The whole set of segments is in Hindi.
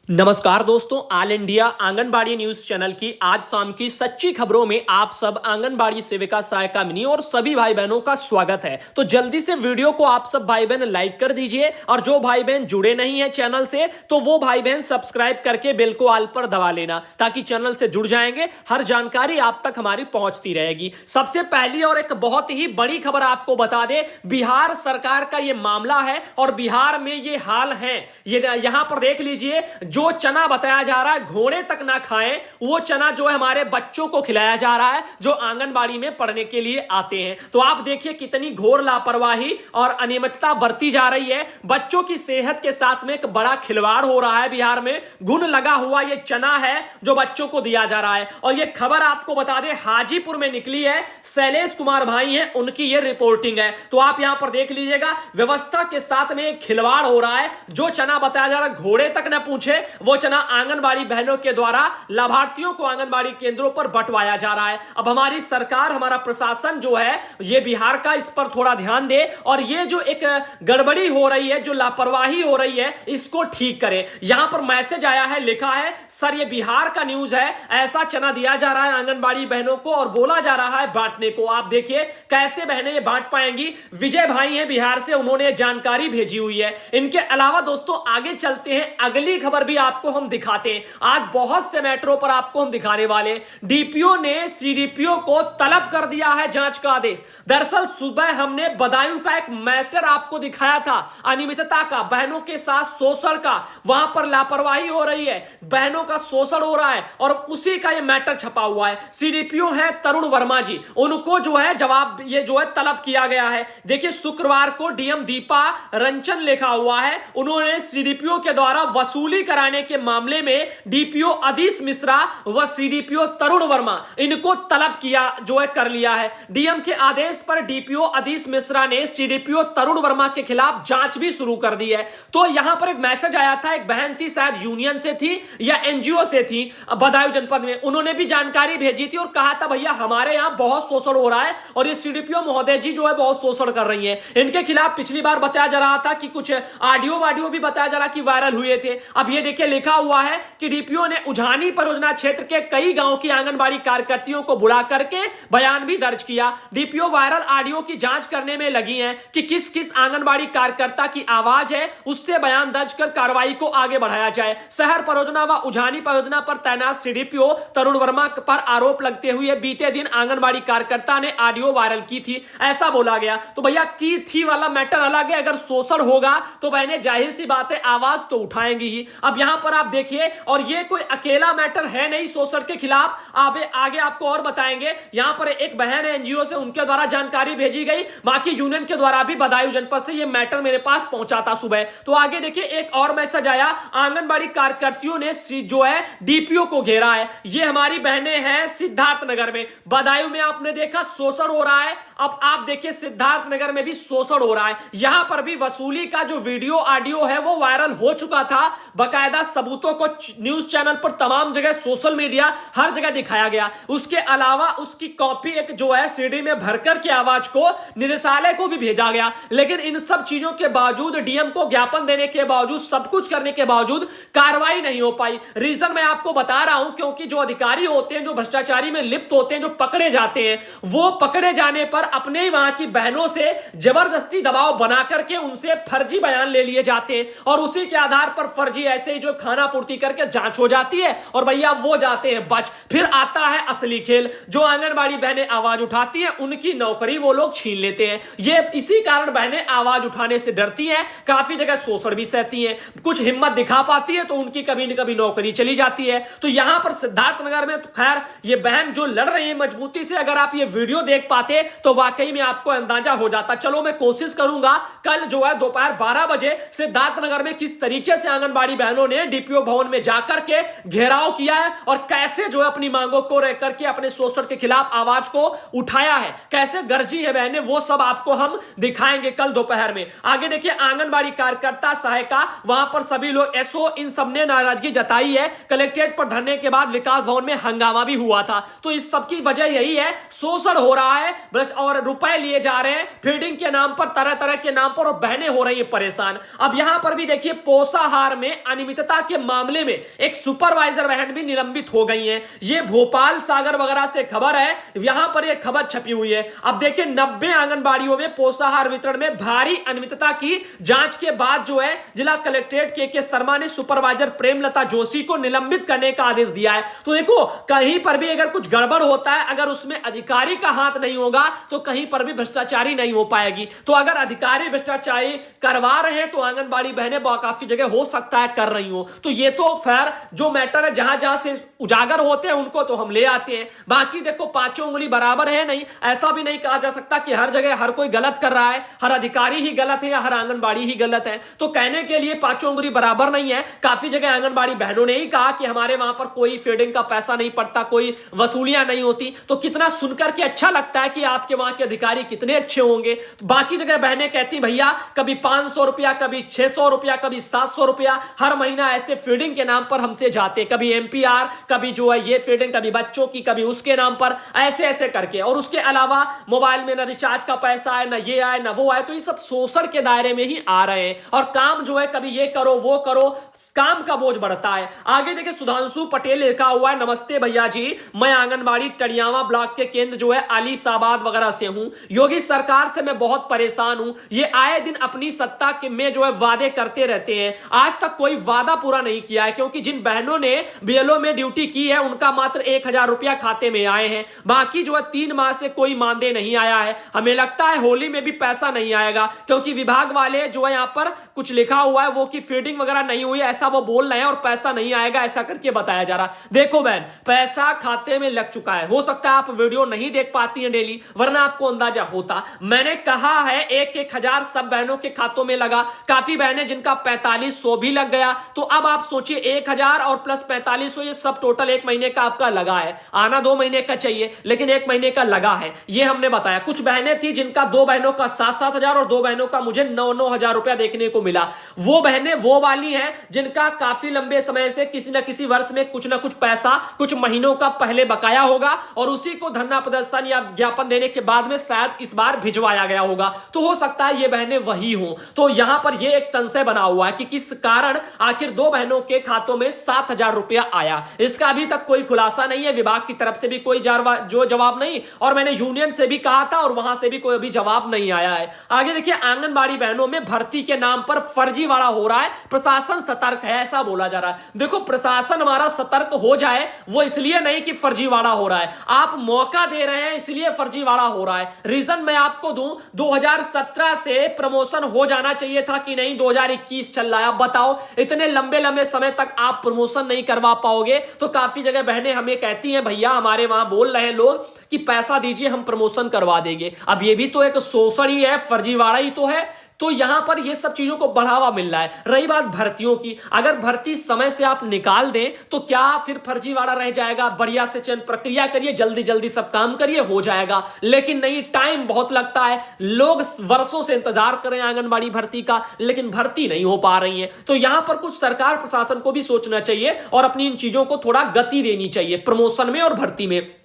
नमस्कार दोस्तों, all India anganwadi news channel की आज शाम की सच्ची खबरों में आप सब आंगनबाड़ी सेविका सहायिका मिनी और सभी भाई बहनों का स्वागत है। तो जल्दी से वीडियो को आप सब भाई बहन लाइक कर दीजिए और जो भाई बहन जुड़े नहीं है चैनल से तो वो भाई बहन सब्सक्राइब करके बेल को ऑल पर दबा लेना ताकि चैनल से जुड़ जाएंगे, हर जानकारी आप तक हमारी पहुंचती रहेगी। सबसे पहली और एक बहुत ही बड़ी खबर आपको बता दे, बिहार सरकार का यह मामला है और बिहार में ये हाल है। ये यहां पर देख लीजिए, जो चना बताया जा रहा है घोड़े तक ना खाएं, वो चना जो है हमारे बच्चों को खिलाया जा रहा है जो आंगनबाड़ी में पढ़ने के लिए आते हैं। तो आप देखिए कितनी घोर लापरवाही और अनियमितता बरती जा रही है। बच्चों की सेहत के साथ में एक बड़ा खिलवाड़ हो रहा है। बिहार में घुन लगा हुआ ये चना है जो बच्चों को दिया जा रहा है। और ये खबर आपको बता दें हाजीपुर में निकली है, शैलेश कुमार भाई हैं उनकी ये रिपोर्टिंग है। तो आप यहां पर देख लीजिएगा, व्यवस्था के साथ में खिलवाड़ हो रहा है। जो चना बताया जा रहा है घोड़े तक न पूछे, वो चना आंगनबाड़ी बहनों के द्वारा लाभार्थियों को आंगनबाड़ी केंद्रों पर बंटवाया जा रहा है। अब हमारी सरकार, हमारा प्रशासन जो है ये बिहार का इस पर थोड़ा ध्यान दे और ये जो एक गड़बड़ी हो रही है, जो लापरवाही हो रही है, इसको ठीक करे। यहां पर मैसेज आया है, लिखा है, सर ये बिहार का न्यूज है, ऐसा चना दिया जा रहा है आंगनबाड़ी बहनों को और बोला जा रहा है बांटने को। आप देखिए कैसे बहनें ये बांट पाएंगी। विजय भाई हैं बिहार से, उन्होंने जानकारी भेजी हुई है। इनके अलावा दोस्तों आगे चलते हैं, अगली खबर भी आपको हम दिखाते हैं। आज बहुत से मैटरों पर आपको हम दिखाने वाले। डीपीओ ने सीडीपीओ को तलब कर दिया है जांच का आदेश। दरअसल सुबह हमने बदायूं का एक मैटर आपको दिखाया था, अनियमितता का, बहनों के साथ शोषण का। वहां पर लापरवाही हो रही है, बहनों का शोषण हो रहा है और उसी का ये मैटर छपा हुआ है। सीडीपीओ है तरुण वर्मा जी, उनको जो है जवाब ये जो है तलब किया गया है। देखिए शुक्रवार को डीएम दीपा रंजन लिखा हुआ है, उन्होंने सीडीपीओ के द्वारा वसूली कराने के मामले में डीपीओ अधीश मिश्रा व सीडीपीओ तरुण वर्मा इनको तलब किया जो है कर लिया है। डीएम के आदेश पर डीपीओ अधीश मिश्रा ने सीडीपीओ तरुण वर्मा के खिलाफ जांच भी शुरू कर दी है। तो यहां पर एक मैसेज आया था, एक बहन थी, शायद यूनियन से थी या एनजीओ से थी बदायूं जनपद में, उन्होंने भी जानकारी भेजी थी और कहा था भैया हमारे यहां बहुत शोषण हो रहा है और ये सीडीपीओ महोदय जी जो है बहुत शोषण कर रही है। इनके खिलाफ पिछली बार बताया जा रहा था कि कुछ ऑडियो वाडियो भी बताया जा रहा कि वायरल हुए थे। अब ये देखिए लिखा हुआ है कि डीपीओ ने उझानी परियोजना क्षेत्र के कई गांव की आंगनबाड़ी कार्यकर्तियों को बुला करके बयान भी दर्ज किया। डीपीओ वायरल ऑडियो की जांच करने में लगी हैं कि किस किस आंगनबाड़ी कार्यकर्ता की आवाज है, उससे बयान दर्ज कर कार्रवाई को आगे बढ़ाया जाए। शहर परियोजना व उझानी परियोजना पर तैनात सीडीपीओ तरुण वर्मा पर आरोप लगते हुए बीते दिन आंगनबाड़ी कार्यकर्ता ने ऑडियो वायरल की थी, ऐसा बोला गया। तो भैया की थी वाला मैटर अलग है, अगर शोषण होगा तो बहनें जाहिर सी बात है आवाज तो उठाएंगी ही। अब यहां पर आप देखिए, और ये कोई अकेला मैटर है नहीं शोषण के खिलाफ, आगे आपको और बताएंगे। यहां पर एक बहन है एनजीओ से, उनके द्वारा जानकारी भेजी गई, बाकी यूनियन के द्वारा भी बदायूं जनपद से ये मैटर मेरे पास पहुंचा था सुबह। तो आगे देखिए एक और मैसेज आया, आंगनबाड़ी कार्यकर्तियों ने जो है डीपीओ को घेरा है। ये हमारी बहनें हैं सिद्धार्थनगर में, बदायूं में आपने देखा शोषण हो रहा है, अब आप देखिए सिद्धार्थनगर में भी शोषण हो रहा है। यहां पर भी वसूली का जो वीडियो ऑडियो है वो वायरल हो चुका था, बकायदा सबूतों को न्यूज चैनल पर तमाम जगह, सोशल मीडिया हर जगह दिखाया गया। उसके अलावा उसकी कॉपी एक जो है सीडी में भरकर के आवाज को निदेशालय को भी भेजा गया। लेकिन इन सब चीजों के बावजूद, डीएम को ज्ञापन देने के बावजूद, सब कुछ करने के बावजूद कार्रवाई नहीं हो पाई। रीजन मैं आपको बता रहा हूं, क्योंकि जो अधिकारी होते हैं, जो भ्रष्टाचारी में लिप्त होते हैं, जो पकड़े जाते हैं, वो पकड़े जाने पर अपने ही वहां की बहनों से जबरदस्ती दबाव बना करके उनसे फर्जी बयान ले लिए जाते हैं और उसी के आधार पर फर्जी ऐसे ही जो खाना पूर्ति करके जांच हो जाती है और भैया वो जाते हैं बच। फिर आता है असली खेल, जो आंगनबाड़ी बहनें आवाज उठाती हैं उनकी नौकरी वो लोग छीन लेते हैं। ये इसी कारण बहनें आवाज उठाने से डरती हैं, काफी जगह शोषण भी सहती हैं, कुछ हिम्मत दिखा पाती है तो उनकी कभी न कभी नौकरी चली जाती है। तो यहां पर सिद्धार्थनगर में तो खैर ये बहन जो लड़ रही है मजबूती से, अगर आप ये वीडियो देख पाते तो वाकई में आपको अंदाजा हो जाता। चलो मैं कोशिश करूंगा कल जो है दोपहर 12 बजे सिद्धार्थनगर में किस तरीके से आंगनबाड़ी बहनों ने डीपीओ भवन में जाकर के घेराव किया है और कैसे जो है अपनी मांगों को रह करके अपने शोषण के खिलाफ आवाज को उठाया है, कैसे गरजी है बहनें, वो सब आपको हम दिखाएंगे कल दोपहर में। आगे देखिए आंगनबाड़ी कार्यकर्ता सहायिका, वहां पर सभी लोग एसओ, इन सबने नाराजगी जताई है। कलेक्ट्रेट पर धरने के बाद विकास भवन में हंगामा भी हुआ था। तो इस सब की वजह यही है, शोषण हो रहा है और रुपए लिए जा रहे हैं फीडिंग के नाम पर, तरह तरह के नाम पर, और बहनें हो रही है परेशान। अब यहां पर भी देखिए पोषाहार में अनियमितता अनियमितता के मामले में एक सुपरवाइजर बहन भी निलंबित हो गई हैं। ये भोपाल सागर वगैरह से खबर है, यहां पर यह खबर छपी हुई है। अब देखिए 90 आंगनबाड़ियों में पोषाहार वितरण में भारी अनियमितता की जांच के बाद जो है जिला कलेक्ट्रेट के शर्मा ने सुपरवाइजर प्रेमलता जोशी को निलंबित करने का आदेश दिया है। तो देखो कहीं पर भी अगर कुछ गड़बड़ होता है, अगर उसमें अधिकारी का हाथ नहीं होगा तो कहीं पर भी भ्रष्टाचारी नहीं हो पाएगी। तो अगर अधिकारी भ्रष्टाचारी करवा रहे हैं तो आंगनबाड़ी बहनें काफी जगह हो सकता है कर रही हो। तो ये तो खैर जो मैटर है जहां जहां से उजागर होते हैं उनको तो हम ले आते हैं। बाकी देखो पांचों उंगली बराबर है नहीं, ऐसा भी नहीं कहा जा सकता कि हर जगह हर कोई गलत कर रहा है, हर अधिकारी ही गलत है या हर आंगनबाड़ी ही गलत है। तो कहने के लिए पांचों उंगली बराबर नहीं है। काफी जगह आंगनबाड़ी बहनों ने ही कहा कि हमारे वहां पर कोई फीडिंग का पैसा नहीं पड़ता, कोई वसूलियां नहीं होती। तो कितना सुनकर के अच्छा लगता है कि आपके वहां के अधिकारी कितने अच्छे होंगे। तो बाकी जगह बहनें कहती भैया कभी 500 रुपया, कभी 600 रुपया, कभी 700 रुपया हर महीना ऐसे फीडिंग के नाम पर हमसे जाते, कभी एमपीआर, कभी जो है ये फीडिंग, कभी बच्चों की, कभी उसके नाम पर ऐसे ऐसे करके। और उसके अलावा मोबाइल में ना रिचार्ज का पैसा है, ना ये आए ना वो आए। तो ये सब शोषण के दायरे में ही आ रहे हैं। और काम जो है कभी ये करो वो करो, काम का बोझ बढ़ता है। आगे देखिए सुधांशु पटेल लिखा हुआ है, नमस्ते भैया जी, मैं आंगनबाड़ी टड़ियावा ब्लॉक के केंद्र जो है आलिसाबाद वगैरह से हूं। योगी सरकार से मैं बहुत परेशान हूं। ये आए दिन अपनी सत्ता के में जो है वादे करते रहते हैं, आज तक कोई वादा पूरा नहीं किया है। क्योंकि जिन बहनों ने बीएलओ में ड्यूटी की है उनका मात्र 1000 रुपया खाते में आए हैं। बाकी जो है 3 माह से कोई मानदेय नहीं आया है। हमें लगता है होली में भी पैसा नहीं आएगा, क्योंकि विभाग वाले जो है यहां पर कुछ लिखा हुआ है वो कि फीडिंग वगैरह नहीं हुई ऐसा वो बोल रहे हैं और पैसा नहीं आएगा ऐसा करके बताया जा रहा। देखो बहन, पैसा खाते में लग चुका है। हो सकता है आप वीडियो नहीं देख पाती हैं डेली, वरना आपको अंदाजा होता। मैंने कहा है 1-1000 सब बहनों के खातों में लगा। काफी बहनें जिनका 4500 भी लग गया। तो अब आप सोचिए 1000 और प्लस 4500, ये सब टोटल 1 महीने का आपका लगा है। आना 2 महीने का चाहिए, लेकिन 1 महीने का लगा है, ये हमने बताया। कुछ बहनें थी जिनका 2 बहनों का 7-7 हजार और 2 बहनों का मुझे 9-9 हजार रुपया देखने को मिला। वो बहनें वो वाली हैं जिनका काफी लंबे समय से किसी न किसी वर्ष में कुछ ना कुछ पैसा कुछ महीनों का पहले बकाया होगा और उसी को धरना प्रदर्शन या ज्ञापन देने के बाद में शायद इस बार भिजवाया गया होगा। तो हो सकता है ये बहनें वही हों। तो यहां पर ये एक संशय बना हुआ है कि किस कारण आखिर 2 बहनों के खातों में 7000 रुपया आया। इसका अभी तक कोई खुलासा नहीं है, विभाग की तरफ से भी कोई जो जवाब नहीं, और मैंने यूनियन से भी कहा था और वहां से भी कोई अभी जवाब नहीं आया है। आगे देखिए आंगनबाड़ी बहनों में भर्ती के नाम पर फर्जीवाड़ा हो रहा है, प्रशासन सतर्क है ऐसा बोला जा रहा है। देखो प्रशासन हमारा सतर्क हो जाए वो इसलिए नहीं कि फर्जीवाड़ा हो रहा है, आप मौका दे रहे हैं इसलिए फर्जीवाड़ा हो रहा है। रीजन मैं आपको दूं, 2017 से प्रमोशन हो जाना चाहिए था कि नहीं, 2021 चल रहा है। आप बताओ इतने लंबे लंबे समय तक आप प्रमोशन नहीं करवा पाओगे। तो काफी जगह बहनें हमें कहती हैं भैया हमारे वहां बोल रहे हैं लोग कि पैसा दीजिए हम प्रमोशन करवा देंगे। अब ये भी तो एक शोषण ही है, फर्जीवाड़ा ही तो है। तो यहां पर ये सब चीजों को बढ़ावा मिल रहा है। रही बात भर्तियों की, अगर भर्ती समय से आप निकाल दें तो क्या फिर फर्जीवाड़ा रह जाएगा? बढ़िया से चयन प्रक्रिया करिए, जल्दी जल्दी सब काम करिए, हो जाएगा। लेकिन नहीं, टाइम बहुत लगता है। लोग वर्षों से इंतजार कर रहे हैं आंगनबाड़ी भर्ती का, लेकिन भर्ती नहीं हो पा रही है। तो यहां पर कुछ सरकार प्रशासन को भी सोचना चाहिए और अपनी इन चीजों को थोड़ा गति देनी चाहिए प्रमोशन में और भर्ती में।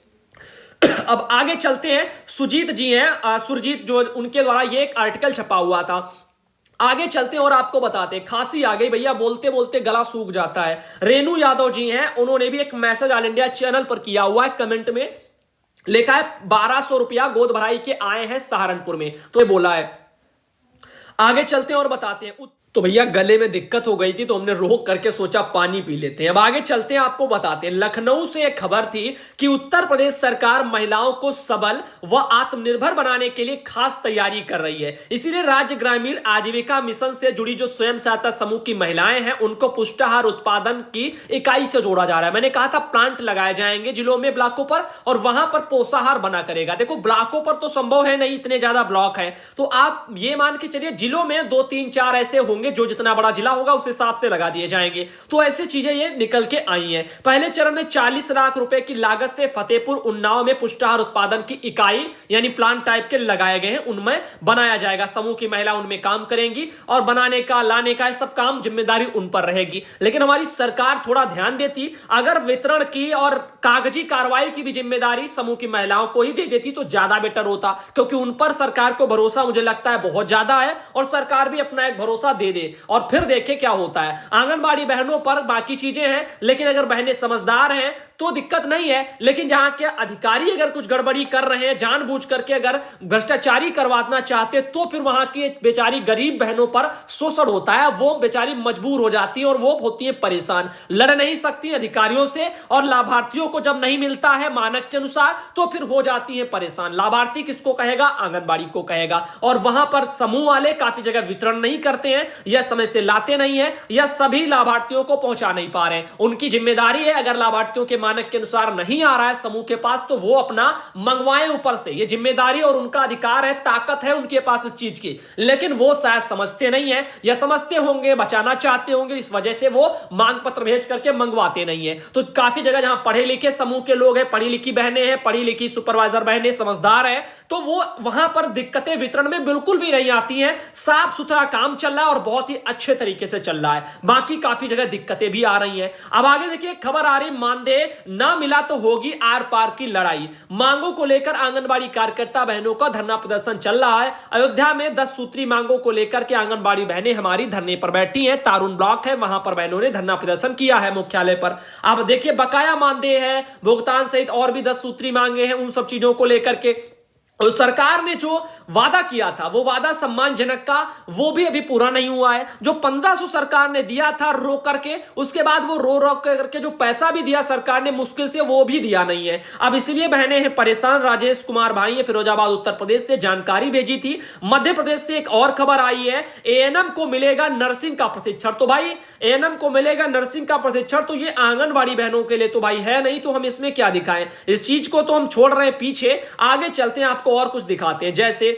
अब आगे चलते हैं, सुजीत जी हैं, सुरजीत, जो उनके द्वारा ये एक आर्टिकल छपा हुआ था। आगे चलते हैं और आपको बताते हैं। खांसी आ गई भैया, बोलते बोलते गला सूख जाता है। रेणु यादव जी हैं, उन्होंने भी एक मैसेज ऑल इंडिया चैनल पर किया हुआ है, कमेंट में लिखा है 1200 रुपया गोद भराई के आए हैं सहारनपुर में। तो ये बोला है। आगे चलते हैं और बताते हैं। तो भैया गले में दिक्कत हो गई थी तो हमने रोक करके सोचा पानी पी लेते हैं। अब आगे चलते हैं, आपको बताते हैं। लखनऊ से एक खबर थी कि उत्तर प्रदेश सरकार महिलाओं को सबल व आत्मनिर्भर बनाने के लिए खास तैयारी कर रही है। इसीलिए राज्य ग्रामीण आजीविका मिशन से जुड़ी जो स्वयं सहायता समूह की महिलाएं हैं उनको पुष्टाहार उत्पादन की इकाई से जोड़ा जा रहा है। मैंने कहा था प्लांट लगाए जाएंगे जिलों में, ब्लॉकों पर, और वहां पर पोषाहार बना करेगा। देखो ब्लॉकों पर तो संभव है नहीं, इतने ज्यादा ब्लॉक है। तो आप ये मान के चलिए जिलों में 2-3-4 ऐसे होंगे जो जितना बड़ा जिला होगा उस हिसाब से लगा दिए जाएंगे। तो ऐसी चीजें ये निकल के आई हैं। पहले चरण में 40 लाख रुपए की लागत से फतेहपुर उन्नाव में पुष्टाहार उत्पादन की इकाई यानी प्लांट टाइप के लगाए गए हैं, उनमें बनाया जाएगा। समूह की महिला उनमें काम करेंगी और बनाने का लाने का सब काम जिम्मेदारी उन पर रहेगी। लेकिन हमारी सरकार थोड़ा ध्यान देती, अगर वितरण की और कागजी कार्रवाई की भी जिम्मेदारी समूह की महिलाओं को ही दे देती तो ज्यादा बेटर होता, क्योंकि उन पर सरकार को भरोसा मुझे लगता है बहुत ज्यादा है और सरकार भी अपना एक भरोसा दे दे दे और फिर देखे क्या होता है। आंगनबाड़ी बहनों पर बाकी चीजें हैं, लेकिन अगर बहनें समझदार हैं तो दिक्कत नहीं है। लेकिन जहां के अधिकारी अगर कुछ गड़बड़ी कर रहे हैं, जानबूझ करके अगर भ्रष्टाचारी करवाना चाहते, तो फिर वहां की बेचारी गरीब बहनों पर शोषण होता है, वो बेचारी मजबूर हो जाती है और वो होती है परेशान, लड़ नहीं सकती अधिकारियों से, और लाभार्थियों को जब नहीं मिलता है मानक के अनुसार तो फिर हो जाती है परेशान। लाभार्थी किसको कहेगा? आंगनबाड़ी को कहेगा। और वहां पर समूह वाले काफी जगह वितरण नहीं करते हैं, या समय से लाते नहीं है, या सभी लाभार्थियों को पहुंचा नहीं पा रहे हैं। उनकी जिम्मेदारी है, अगर लाभार्थियों के मानक के अनुसार नहीं आ रहा है समूह के पास, तो वो अपना मंगवाएं ऊपर से। ये जिम्मेदारी और उनका अधिकार है, ताकत है उनके पास इस चीज की, लेकिन वो शायद समझते नहीं है, या समझते होंगे, बचाना चाहते होंगे, इस वजह से वो मांग पत्र भेज करके मंगवाते नहीं है। तो काफी जगह जहां पढ़े लिखे समूह के लोग हैं, पढ़ी लिखी बहनें हैं, पढ़ी लिखी सुपरवाइजर बहनें समझदार है, तो वो वहां पर दिक्कतें वितरण में बिल्कुल भी नहीं आती हैं। साफ सुथरा काम चल रहा है और बहुत ही अच्छे तरीके से चल रहा है। बाकी काफी जगह दिक्कतें भी आ रही हैं। अब आगे देखिए, खबर आ रही, मानदेय ना मिला तो होगी आर पार की लड़ाई। मांगों को लेकर आंगनबाड़ी कार्यकर्ता बहनों का धरना प्रदर्शन चल रहा है। अयोध्या में 10 सूत्री मांगों को लेकर के आंगनबाड़ी बहनें हमारी धरने पर बैठी हैं। तारुण ब्लॉक है, वहां पर बहनों ने धरना प्रदर्शन किया है मुख्यालय पर। अब देखिए, बकाया मानदेय है, भुगतान सहित और भी 10 सूत्री मांगे हैं, उन सब चीजों को लेकर के और सरकार ने जो वादा किया था, वो वादा सम्मानजनक का, वो भी अभी पूरा नहीं हुआ है। जो 1500 सरकार ने दिया था रो करके, उसके बाद वो रो करके जो पैसा भी दिया सरकार ने मुश्किल से, वो भी दिया नहीं है। अब इसलिए बहनें हैं परेशान। राजेश कुमार भाई है, फिरोजाबाद उत्तर प्रदेश से जानकारी भेजी थी। मध्य प्रदेश से एक और खबर आई है, एएनएम को मिलेगा नर्सिंग का प्रशिक्षण। तो भाई एएनएम को मिलेगा नर्सिंग का प्रशिक्षण, तो ये आंगनबाड़ी बहनों के लिए तो भाई है नहीं, तो हम इसमें क्या दिखाएं? इस चीज को तो हम छोड़ रहे हैं पीछे, आगे चलते हैं, आपको और कुछ दिखाते हैं। जैसे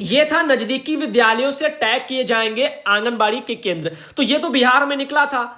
ये था, नजदीकी विद्यालयों से टैग किए जाएंगे आंगनबाड़ी के केंद्र। तो ये तो बिहार में निकला था।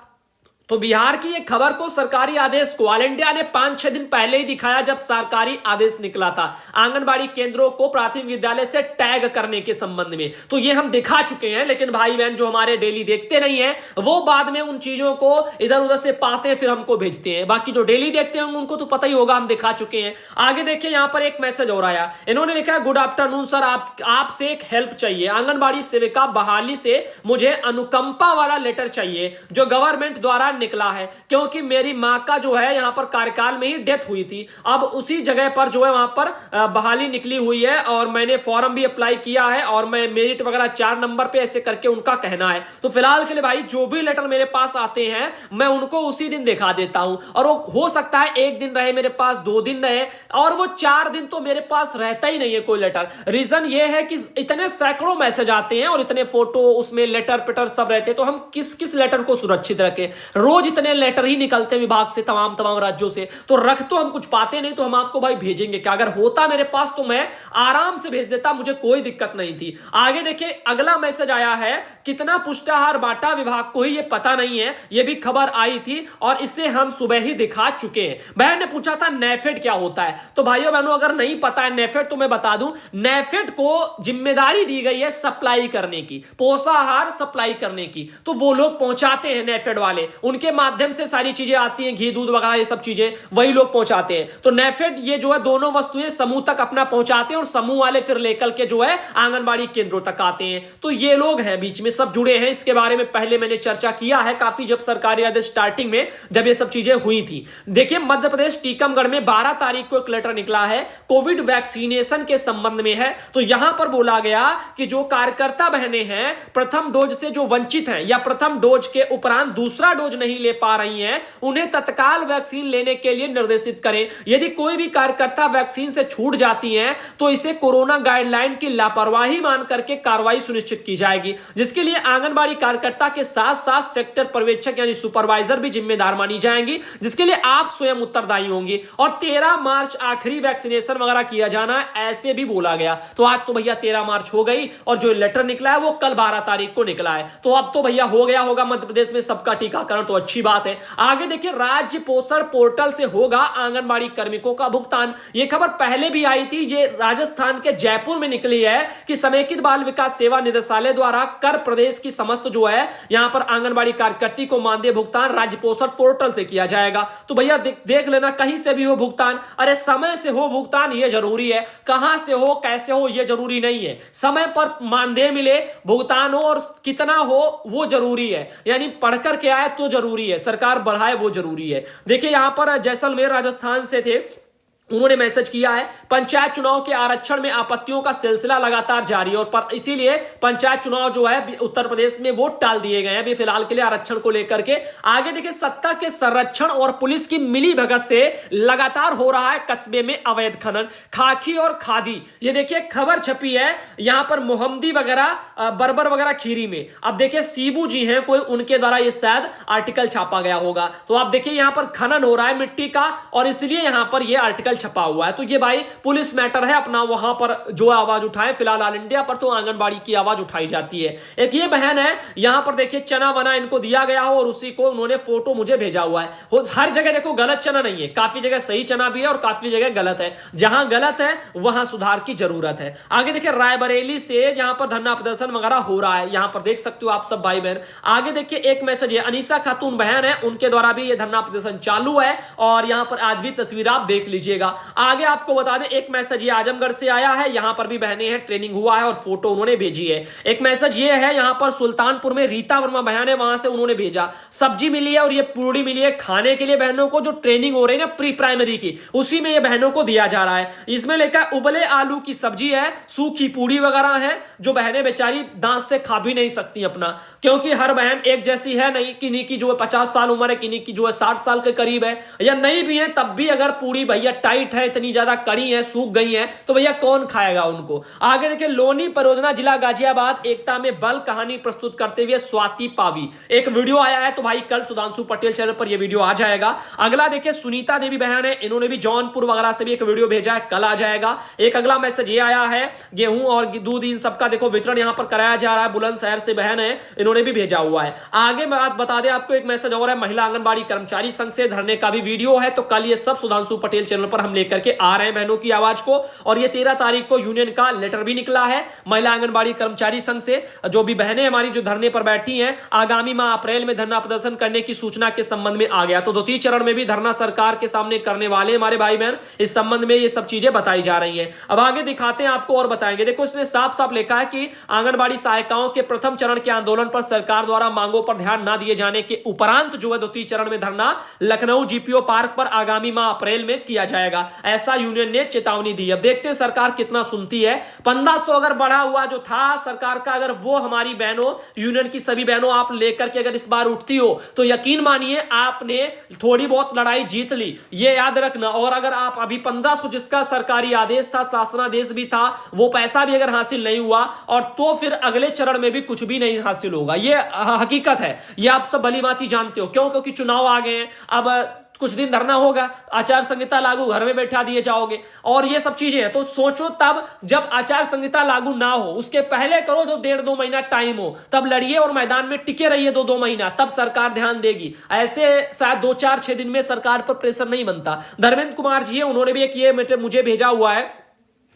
तो बिहार की एक खबर को सरकारी आदेश को ऑल इंडिया ने 5-6 दिन पहले ही दिखाया, जब सरकारी आदेश निकला था आंगनबाड़ी केंद्रों को प्राथमिक विद्यालय से टैग करने के संबंध में। तो ये हम दिखा चुके हैं, लेकिन भाई बहन जो हमारे डेली देखते नहीं है, वो बाद में उन चीजों को इधर उधर से पाते हैं, फिर हमको भेजते हैं। बाकी जो डेली देखते हैं उनको तो पता ही होगा, हम दिखा चुके हैं। आगे देखिए, यहां पर एक मैसेज और आया, इन्होंने लिखा है, गुड आफ्टरनून सर, आपसे एक हेल्प चाहिए। आंगनबाड़ी सेविका बहाली से मुझे अनुकंपा वाला लेटर चाहिए जो गवर्नमेंट द्वारा निकला है, क्योंकि मेरी मां का जो है यहां पर कार्यकाल में ही डेथ हुई थी। अब उसी जगह पर जो है वहां पर बहाली निकली हुई है, और मैंने फॉर्म भी अप्लाई किया है, और मैं मेरिट वगैरह 4 नंबर पे, ऐसे करके उनका कहना है। तो फिलहाल के लिए भाई जो भी लेटर मेरे पास आते हैं, मैं उनको उसी दिन दिखा देता हूं। और वो हो सकता है 1 दिन रहे मेरे पास, 2 दिन रहे, और वो 4 दिन तो मेरे पास रहता ही नहीं है कोई लेटर। रीजन ये है कि इतने सैकड़ों मैसेज आते हैं और इतने फोटो उसमें, लेटर पेटर सब रहते हैं, तो हम किस किस लेटर को सुरक्षित रखें? रोज इतने लेटर ही निकलते विभाग से, तमाम राज्यों से, तो रख तो हम कुछ पाते नहीं, तो हम आपको भाई भेजेंगे क्या? अगर होता मेरे पास तो मैं आराम से भेज देता, मुझे कोई दिक्कत नहीं थी। आगे देखिए, अगला मैसेज आया है, कितना पुष्टाहार बांटा विभाग को ही ये पता नहीं है। ये भी खबर आई थी और इसे हम सुबह ही दिखा चुके हैं। बहन ने पूछा था नेफेड क्या होता है, तो भाइयों बहनों अगर नहीं पता है नेफेड, तो मैं बता दूं, नेफेड को जिम्मेदारी दी गई है सप्लाई करने की, पोषाहार सप्लाई करने की। तो वो लोग पहुंचाते हैं, नेफेड वाले, उनके माध्यम से सारी चीजें आती हैं, घी दूध वगैरह ये सब चीजें वही लोग पहुंचाते हैं। तो नेफेड ये जो है दोनों वस्तुएं समूह तक अपना पहुंचाते हैं, और समूह वाले फिर लेकर के जो है आंगनबाड़ी केंद्रों तक आते हैं। तो ये लोग हैं बीच में, सब जुड़े हैं। इसके बारे में पहले मैंने चर्चा किया है काफी, जब सरकारी आदेश स्टार्टिंग में जब ये सब चीजें हुई थी। देखिए, मध्य प्रदेश टीकमगढ़ में 12 तारीख को एक लेटर निकला है, कोविड वैक्सीनेशन के संबंध में है। तो यहां पर बोला गया कि जो कार्यकर्ता बहनें हैं, प्रथम डोज से जो वंचित हैं, या प्रथम डोज के उपरांत दूसरा डोज नहीं ले पा रही हैं, उन्हें तत्काल वैक्सीन लेने के लिए निर्देशित करें। यदि कोई भी कार्यकर्ता वैक्सीन से छूट जाती हैं, तो इसे कोरोना गाइडलाइन की लापरवाही मान करके कार्रवाई सुनिश्चित की जाएगी, जिसके लिए आंगनबाड़ी कार्यकर्ता के साथ साथ सेक्टर पर्यवेक्षक यानी सुपरवाइजर भी जिम्मेदार मानी जाएंगी, जिसके लिए आप स्वयं उत्तरदायी होंगे। और 13 मार्च आखिरी वैक्सीनेशन वगैरह किया जाना, ऐसे भी बोला गया। तो आज तो भैया 13 मार्च हो गई, और जो लेटर निकला है वो कल 12 तारीख को निकला है। तो अब तो भैया हो गया होगा मध्य प्रदेश में सबका टीकाकरण, तो तो अच्छी बात है। आगे देखिए, राज्य पोषण पोर्टल से होगा आंगनबाड़ी कार्मिकों का भुगतान। यह खबर पहले भी आई थी, ये राजस्थान के जयपुर में निकली है कि समेकित बाल विकास सेवा निदेशालय द्वारा कर प्रदेश की समस्त जो है यहां पर आंगनबाड़ी कार्यकर्ती को मानदेय भुगतान राज्य पोषण पोर्टल से किया जाएगा। तो भैया देख लेना, कहीं से भी हो भुगतान, अरे समय से हो भुगतान ये जरूरी है, कहां से हो कैसे हो ये जरूरी नहीं है। समय पर मानदेय मिले, भुगतान हो और कितना हो वो जरूरी है, यानी पढ़कर के आए तो जरूरी है, सरकार बढ़ाए वो जरूरी है। देखिए यहां पर जैसलमेर राजस्थान से थे, उन्होंने मैसेज किया है, पंचायत चुनाव के आरक्षण में आपत्तियों का सिलसिला लगातार जारी है और पर इसीलिए पंचायत चुनाव जो है उत्तर प्रदेश में वोट टाल दिए गए हैं अभी फिलहाल के लिए आरक्षण को लेकर के। आगे देखिए, सत्ता के संरक्षण और पुलिस की मिली भगत से लगातार हो रहा है कस्बे में अवैध खनन, खाकी और खादी। ये देखिए खबर छपी है यहां पर मोहम्मदी वगैरह बर्बर वगैरह खीरी में। अब देखिए सीबू जी हैं कोई, उनके द्वारा ये शायद आर्टिकल छापा गया होगा। तो आप देखिए यहां पर खनन हो रहा है मिट्टी का और इसलिए यहां पर यह आर्टिकल छपा हुआ है। तो ये भाई पुलिस मैटर है अपना, वहां पर जो आवाज उठाए, फिलहाल ऑल इंडिया पर तो आंगनबाड़ी की आवाज उठाई जाती है। एक ये बहन है, यहां पर देखिए चना वना इनको दिया गया हो और उसी को उन्होंने फोटो मुझे भेजा हुआ है। हर जगह देखो गलत चना नहीं है, काफी जगह सही चना भी है और काफी जगह गलत है। जहां गलत है वहां सुधार की जरूरत है। आगे देखिए रायबरेली से जहां पर धरना प्रदर्शन वगैरह हो रहा है, यहां पर देख सकते हो आप सब भाई बहन। आगे देखिए एक मैसेज है, अनीसा खातून बहन है, उनके द्वारा भी ये धरना प्रदर्शन चालू है और यहां पर आज भी तस्वीर आप देख लीजिएगा। आगे आपको बता दें एक मैसेज ये आजमगढ़ से आया है, यहां पर भी बहनें हैं, ट्रेनिंग हुआ है और फोटो उन्होंने भेजी है। एक मैसेज ये है यहां पर सुल्तानपुर में रीता वर्मा बहन है, वहां से उन्होंने भेजा, सब्जी मिली है और ये पूड़ी मिली है खाने के लिए बहनों को, जो ट्रेनिंग हो रही है ना प्री प्राइमरी की, उसी में ये बहनों को दिया जा रहा है। इसमें लेकर उबले आलू की सब्जी है, सूखी पूड़ी वगैरह है, जो बहनें बेचारी दांत से खा भी नहीं सकती अपना, क्योंकि हर बहन एक जैसी है नहीं, किन्हीं की जो है 50 साल उम्र है, किन्हीं की जो है 60 साल के करीब है, या नहीं भी है तब भी अगर पूड़ी भैया टाइट है, इतनी ज्यादा कड़ी है, सूख गई है, तो भैया कौन खाएगा उनको। आगे देखिए लोनी परियोजना जिला गाजियाबाद एकता में बल कहानी प्रस्तुत करते हुए स्वाति पावी, एक वीडियो आया है, तो भाई कल सुधांशु पटेल चैनल पर यह वीडियो आ जाएगा। अगला देखिए सुनीता देवी बहन है, इन्होंने भी जौनपुर वगैरह से भी एक वीडियो भेजा है, कल आ जाएगा। एक अगला मैसेज ये आया है, गेहूं और दूध इन सबका देखो वितरण यहां पर कराया जा रहा है, बुलंदशहर से बहन है, इन्होंने भी भेजा हुआ है। आगे बात बता दें आपको, एक मैसेज और है, महिला आंगनबाड़ी कर्मचारी संघ से धरने का भी वीडियो है, तो कल ये सब सुधांशु पटेल चैनल पर हम लेकर के आ रहे हैं बहनों की आवाज को। और ये 13 तारीख को यूनियन का लेटर भी निकला है महिला आंगनबाड़ी कर्मचारी संघ से, जो भी बहनें हमारी जो धरने पर बैठी हैं, आगामी माह अप्रैल में धरना प्रदर्शन करने की सूचना के संबंध में आ गया। तो द्वितीय चरण में भी धरना सरकार के सामने करने वाले हमारे भाई बहन, इस संबंध में ये सब चीजें बताई जा रही हैं। अब आगे दिखाते हैं आपको और बताएंगे। देखो इसमें साफ साफ लिखा है कि आंगनबाड़ी सहायिकाओं के प्रथम चरण के आंदोलन पर सरकार द्वारा मांगों पर ध्यान न दिए जाने के उपरांत जो है द्वितीय चरण में धरना लखनऊ जीपीओ पार्क पर आगामी माह अप्रैल में किया जाएगा, ऐसा यूनियन ने चेतावनी दी। अब देखते हैं सरकार कितना सुनती है। 1500 अगर बढ़ा हुआ जो था सरकार का, अगर वो हमारी बहनों, यूनियन की सभी बहनों आप लेकर के अगर इस बार उठती हो, तो यकीन मानिए आपने थोड़ी बहुत लड़ाई जीत ली, ये याद रखना। और अगर आप अभी 1500 जिसका सरकारी आदेश था, शासनादेश भी था, वो पैसा भी अगर हासिल नहीं हुआ, और तो फिर अगले चरण में भी कुछ भी नहीं हासिल होगा, ये हकीकत है, ये आप सब भली भांति जानते हो। क्यों? क्योंकि चुनाव आ गए हैं, अब कुछ दिन धरना होगा, आचार संहिता लागू, घर में बैठा दिए जाओगे और ये सब चीजें हैं। तो सोचो तब जब आचार संहिता लागू ना हो, उसके पहले करो, जो 1.5-2 महीना टाइम हो, तब लड़िए और मैदान में टिके रहिए 2-2 महीना, तब सरकार ध्यान देगी। ऐसे शायद 2-4-6 दिन में सरकार पर प्रेशर नहीं बनता। धर्मेंद्र कुमार जी है, उन्होंने भी एक ये मुझे भेजा हुआ है,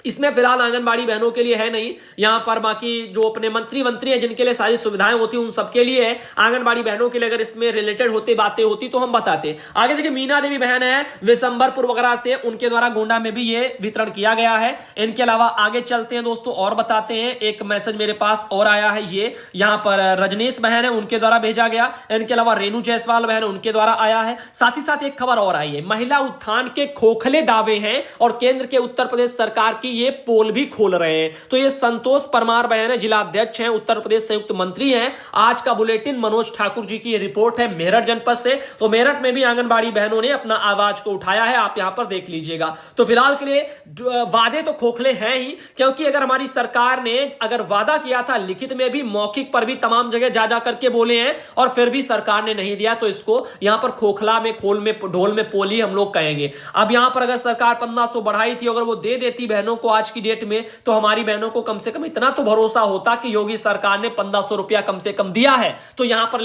इसमें फिलहाल आंगनबाड़ी बहनों के लिए है नहीं, यहां पर बाकी जो अपने मंत्री हैं जिनके लिए सारी सुविधाएं होती हैं उन सबके लिए है। आंगनबाड़ी बहनों के लिए अगर इसमें रिलेटेड होती बातें होती तो हम बताते। आगे देखिए मीना देवी बहन है विशंबरपुर वगैरह से, उनके द्वारा गोंडा में भी ये वितरण किया गया है। इनके अलावा आगे चलते हैं दोस्तों और बताते हैं। एक मैसेज मेरे पास और आया है, ये यहां पर रजनीश बहन है, उनके द्वारा भेजा गया। इनके अलावा रेणु जायसवाल बहन है, उनके द्वारा आया है। साथ ही साथ एक खबर और आई है, महिला उत्थान के खोखले दावे हैं और केंद्र के उत्तर प्रदेश सरकार की ये पोल भी खोल रहे हैं। तो ये संतोष परमार बहन है, जिला अध्यक्ष हैं, उत्तर प्रदेश संयुक्त मंत्री हैं। आज का बुलेटिन मनोज ठाकुर जी की ये रिपोर्ट है मेरठ जनपद से। तो मेरठ में भी आंगनबाड़ी बहनों ने अपना आवाज को उठाया है, आप यहां पर देख लीजिएगा। तो फिलहाल के लिए वादे तो खोखले हैं ही, क्योंकि अगर हमारी सरकार ने अगर वादा किया था लिखित में भी, मौखिक पर भी, तमाम जगह जा जा करके बोले हैं और फिर भी सरकार ने नहीं दिया, तो इसको यहां पर खोखला में, खोल में, ढोल में पोली हम लोग कहेंगे। अब यहां पर अगर सरकार 1500 बढ़ाई थी, अगर वो दे देती बहनों को आज की डेट में, तो हमारी बहनों को कम से कम इतना तो भरोसा होता कि योगी सरकार ने 1500 रुपया कम से कम दिया है। तो यहां पर